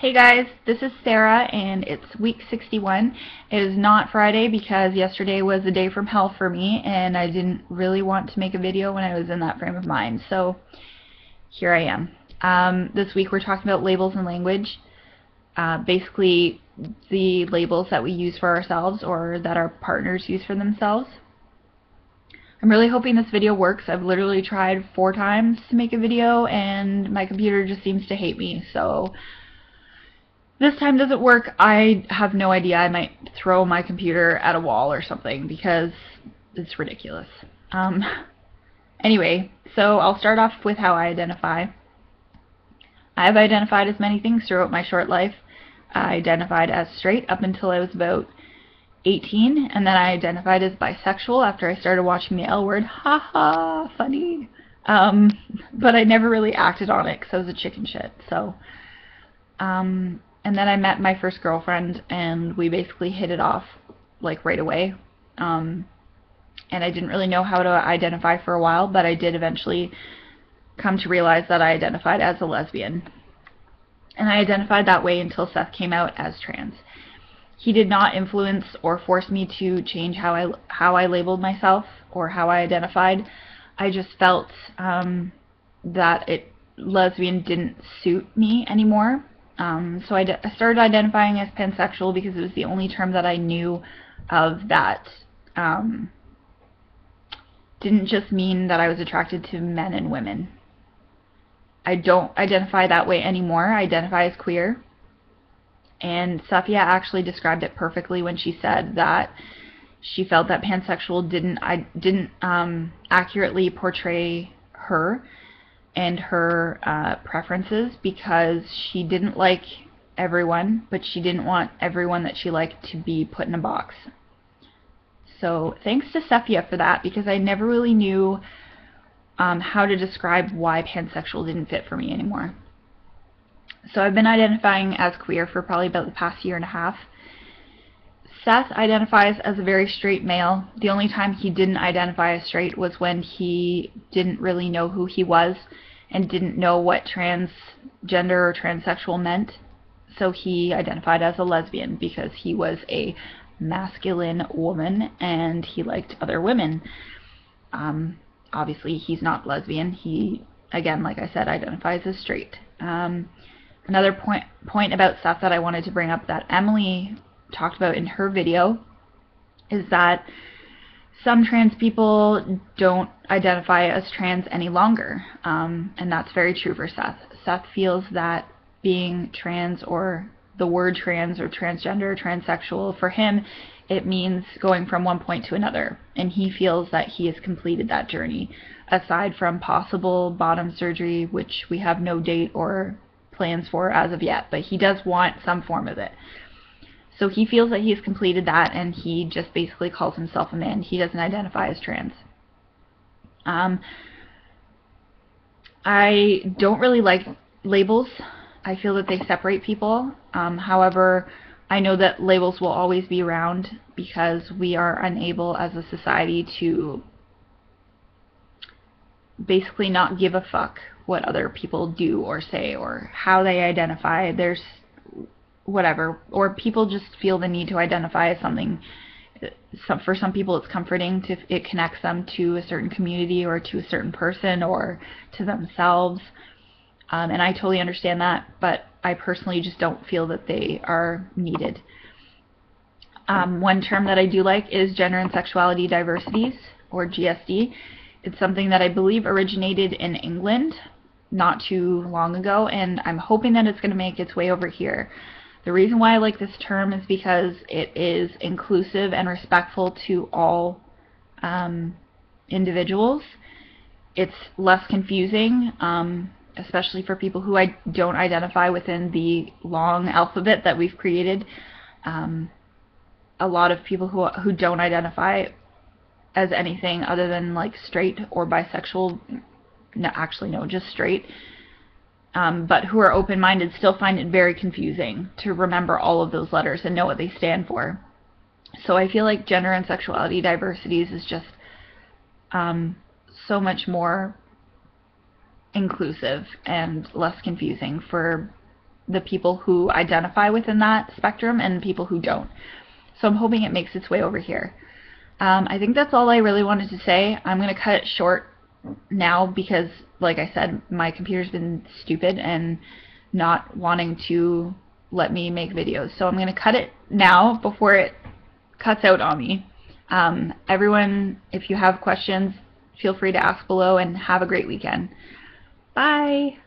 Hey guys, this is Sarah and it's week 61. It is not Friday because yesterday was a day from hell for me and I didn't really want to make a video when I was in that frame of mind. So here I am. This week we're talking about labels and language. Basically the labels that we use for ourselves or that our partners use for themselves. I'm really hoping this video works. I've literally tried 4 times to make a video and my computer just seems to hate me. So this time doesn't work. I have no idea. I might throw my computer at a wall or something because it's ridiculous. Anyway, so I'll start off with how I identify. I've identified as many things throughout my short life. I identified as straight up until I was about 18, and then I identified as bisexual after I started watching The L Word. Haha, funny. But I never really acted on it because I was a chicken shit. So, and then I met my first girlfriend and we basically hit it off like right away. And I didn't really know how to identify for a while, but I did eventually come to realize that I identified as a lesbian. And I identified that way until Seth came out as trans. He did not influence or force me to change how I labeled myself or how I identified. I just felt that lesbian didn't suit me anymore. So I started identifying as pansexual because it was the only term that I knew of that didn't just mean that I was attracted to men and women. I don't identify that way anymore. I identify as queer. And Safia actually described it perfectly when she said that she felt that pansexual didn't accurately portray her and her preferences because she didn't like everyone, but she didn't want everyone that she liked to be put in a box. So thanks to Safia for that, because I never really knew how to describe why pansexual didn't fit for me anymore. So I've been identifying as queer for probably about the past year and a half. Seth identifies as a very straight male. The only time he didn't identify as straight was when he didn't really know who he was and didn't know what transgender or transsexual meant. So he identified as a lesbian because he was a masculine woman and he liked other women. Obviously he's not lesbian. He, again, like I said, identifies as straight. Another point about Seth that I wanted to bring up that Emily talked about in her video is that some trans people don't identify as trans any longer, and that's very true for Seth. Seth feels that being trans or the word trans or transgender or transsexual, for him it means going from one point to another, and he feels that he has completed that journey aside from possible bottom surgery, which we have no date or plans for as of yet, but he does want some form of it. So he feels that he's completed that, and he just basically calls himself a man. He doesn't identify as trans. I don't really like labels. I feel that they separate people. However, I know that labels will always be around because we are unable as a society to basically not give a fuck what other people do or say or how they identify. There's whatever, or people just feel the need to identify as something. For some people it's comforting, it connects them to a certain community or to a certain person or to themselves, and I totally understand that, but I personally just don't feel that they are needed. One term that I do like is gender and sexuality diversities, or GSD. It's something that I believe originated in England not too long ago, and I'm hoping that it's going to make its way over here. The reason why I like this term is because it is inclusive and respectful to all individuals. It's less confusing, especially for people who don't identify within the long alphabet that we've created. A lot of people who don't identify as anything other than like straight or bisexual, no, actually no, just straight, but who are open-minded still find it very confusing to remember all of those letters and know what they stand for. So I feel like gender and sexuality diversities is just so much more inclusive and less confusing for the people who identify within that spectrum and people who don't. So I'm hoping it makes its way over here. I think that's all I really wanted to say. I'm going to cut it short now because, like I said, my computer's been stupid and not wanting to let me make videos. So I'm going to cut it now before it cuts out on me. Everyone, if you have questions, feel free to ask below, and have a great weekend. Bye!